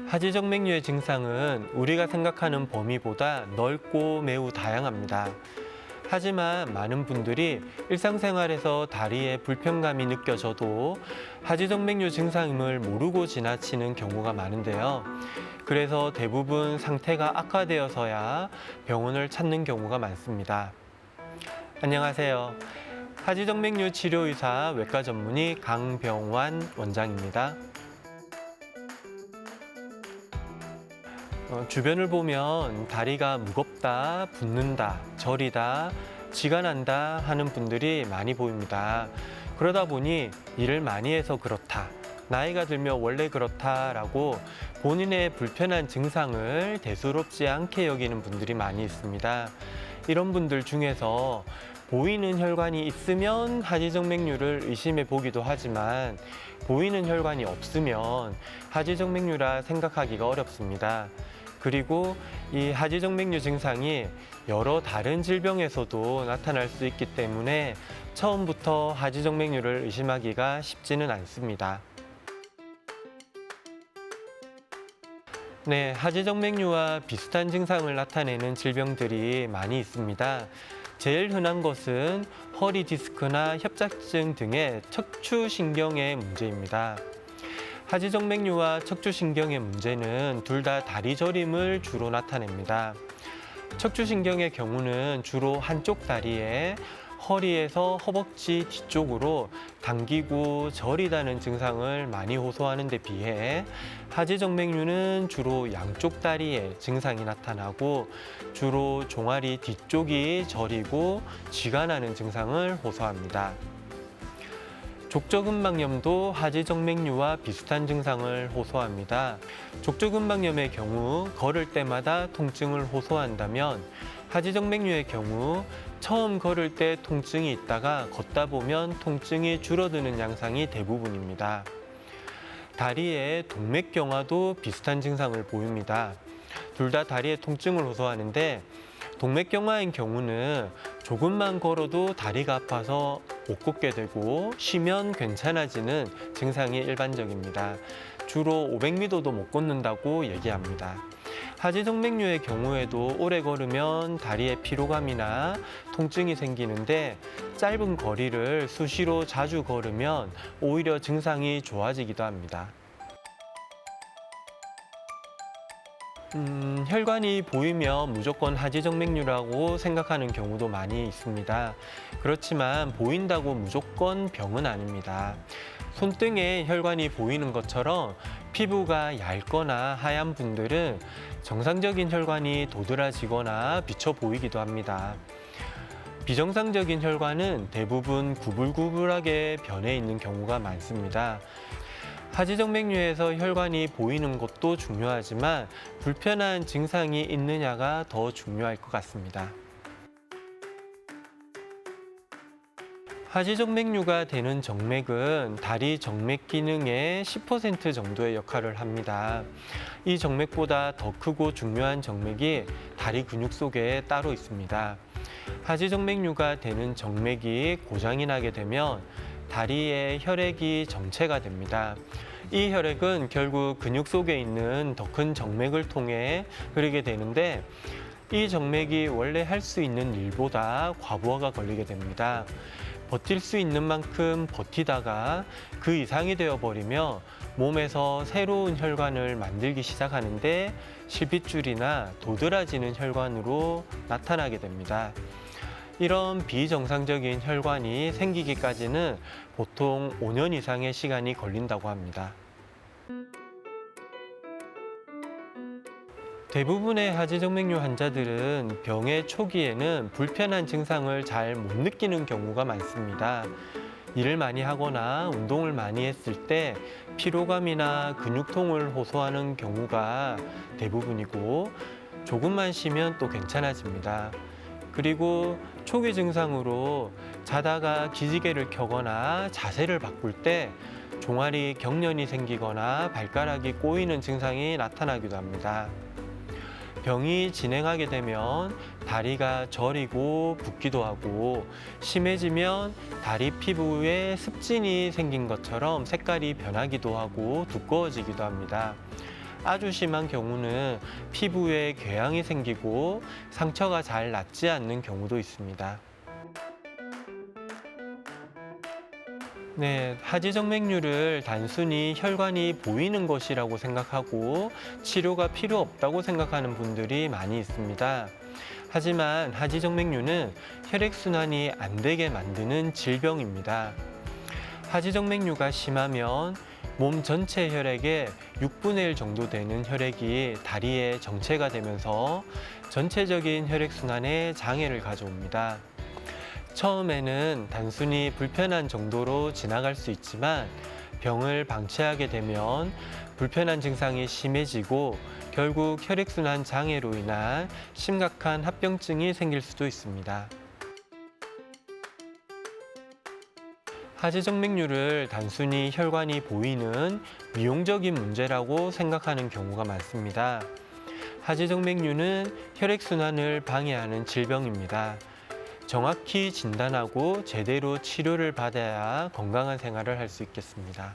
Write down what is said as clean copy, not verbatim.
하지정맥류의 증상은 우리가 생각하는 범위보다 넓고 매우 다양합니다. 하지만 많은 분들이 일상생활에서 다리에 불편감이 느껴져도 하지정맥류 증상임을 모르고 지나치는 경우가 많은데요. 그래서 대부분 상태가 악화되어서야 병원을 찾는 경우가 많습니다. 안녕하세요. 하지정맥류 치료의사 외과 전문의 강병완 원장입니다. 주변을 보면 다리가 무겁다, 붓는다, 저리다, 쥐가 난다 하는 분들이 많이 보입니다. 그러다 보니 일을 많이 해서 그렇다, 나이가 들면 원래 그렇다라고 본인의 불편한 증상을 대수롭지 않게 여기는 분들이 많이 있습니다. 이런 분들 중에서 보이는 혈관이 있으면 하지정맥류를 의심해 보기도 하지만 보이는 혈관이 없으면 하지정맥류라 생각하기가 어렵습니다. 그리고 이 하지정맥류 증상이 여러 다른 질병에서도 나타날 수 있기 때문에 처음부터 하지정맥류를 의심하기가 쉽지는 않습니다. 네, 하지정맥류와 비슷한 증상을 나타내는 질병들이 많이 있습니다. 제일 흔한 것은 허리 디스크나 협착증 등의 척추신경의 문제입니다. 하지정맥류와 척추신경의 문제는 둘 다 다리 저림을 주로 나타냅니다. 척추신경의 경우는 주로 한쪽 다리에 허리에서 허벅지 뒤쪽으로 당기고 저리다는 증상을 많이 호소하는 데 비해 하지정맥류는 주로 양쪽 다리에 증상이 나타나고 주로 종아리 뒤쪽이 저리고 쥐가 나는 증상을 호소합니다. 족저근막염도 하지정맥류와 비슷한 증상을 호소합니다. 족저근막염의 경우 걸을 때마다 통증을 호소한다면 하지정맥류의 경우 처음 걸을 때 통증이 있다가 걷다 보면 통증이 줄어드는 양상이 대부분입니다. 다리의 동맥경화도 비슷한 증상을 보입니다. 둘 다 다리에 통증을 호소하는데 동맥경화인 경우는 조금만 걸어도 다리가 아파서 못 걷게 되고 쉬면 괜찮아지는 증상이 일반적입니다. 주로 500m도 못 걷는다고 얘기합니다. 하지정맥류의 경우에도 오래 걸으면 다리에 피로감이나 통증이 생기는데 짧은 거리를 수시로 자주 걸으면 오히려 증상이 좋아지기도 합니다. 혈관이 보이면 무조건 하지정맥류라고 생각하는 경우도 많이 있습니다. 그렇지만 보인다고 무조건 병은 아닙니다. 손등에 혈관이 보이는 것처럼 피부가 얇거나 하얀 분들은 정상적인 혈관이 도드라지거나 비쳐 보이기도 합니다. 비정상적인 혈관은 대부분 구불구불하게 변해 있는 경우가 많습니다. 하지정맥류에서 혈관이 보이는 것도 중요하지만 불편한 증상이 있느냐가 더 중요할 것 같습니다. 하지정맥류가 되는 정맥은 다리 정맥 기능의 10% 정도의 역할을 합니다. 이 정맥보다 더 크고 중요한 정맥이 다리 근육 속에 따로 있습니다. 하지정맥류가 되는 정맥이 고장이 나게 되면 다리의 혈액이 정체가 됩니다. 이 혈액은 결국 근육 속에 있는 더 큰 정맥을 통해 흐르게 되는데 이 정맥이 원래 할 수 있는 일보다 과부하가 걸리게 됩니다. 버틸 수 있는 만큼 버티다가 그 이상이 되어버리며 몸에서 새로운 혈관을 만들기 시작하는데 실핏줄이나 도드라지는 혈관으로 나타나게 됩니다. 이런 비정상적인 혈관이 생기기까지는 보통 5년 이상의 시간이 걸린다고 합니다. 대부분의 하지정맥류 환자들은 병의 초기에는 불편한 증상을 잘 못 느끼는 경우가 많습니다. 일을 많이 하거나 운동을 많이 했을 때 피로감이나 근육통을 호소하는 경우가 대부분이고 조금만 쉬면 또 괜찮아집니다. 그리고 초기 증상으로 자다가 기지개를 켜거나 자세를 바꿀 때 종아리 경련이 생기거나 발가락이 꼬이는 증상이 나타나기도 합니다. 병이 진행하게 되면 다리가 저리고 붓기도 하고 심해지면 다리 피부에 습진이 생긴 것처럼 색깔이 변하기도 하고 두꺼워지기도 합니다. 아주 심한 경우는 피부에 궤양이 생기고 상처가 잘 낫지 않는 경우도 있습니다. 네, 하지정맥류를 단순히 혈관이 보이는 것이라고 생각하고 치료가 필요 없다고 생각하는 분들이 많이 있습니다. 하지만 하지정맥류는 혈액순환이 안 되게 만드는 질병입니다. 하지정맥류가 심하면 몸 전체 혈액의 6분의 1 정도 되는 혈액이 다리에 정체가 되면서 전체적인 혈액순환에 장애를 가져옵니다. 처음에는 단순히 불편한 정도로 지나갈 수 있지만 병을 방치하게 되면 불편한 증상이 심해지고 결국 혈액순환 장애로 인한 심각한 합병증이 생길 수도 있습니다. 하지정맥류를 단순히 혈관이 보이는 미용적인 문제라고 생각하는 경우가 많습니다. 하지정맥류는 혈액순환을 방해하는 질병입니다. 정확히 진단하고 제대로 치료를 받아야 건강한 생활을 할 수 있겠습니다.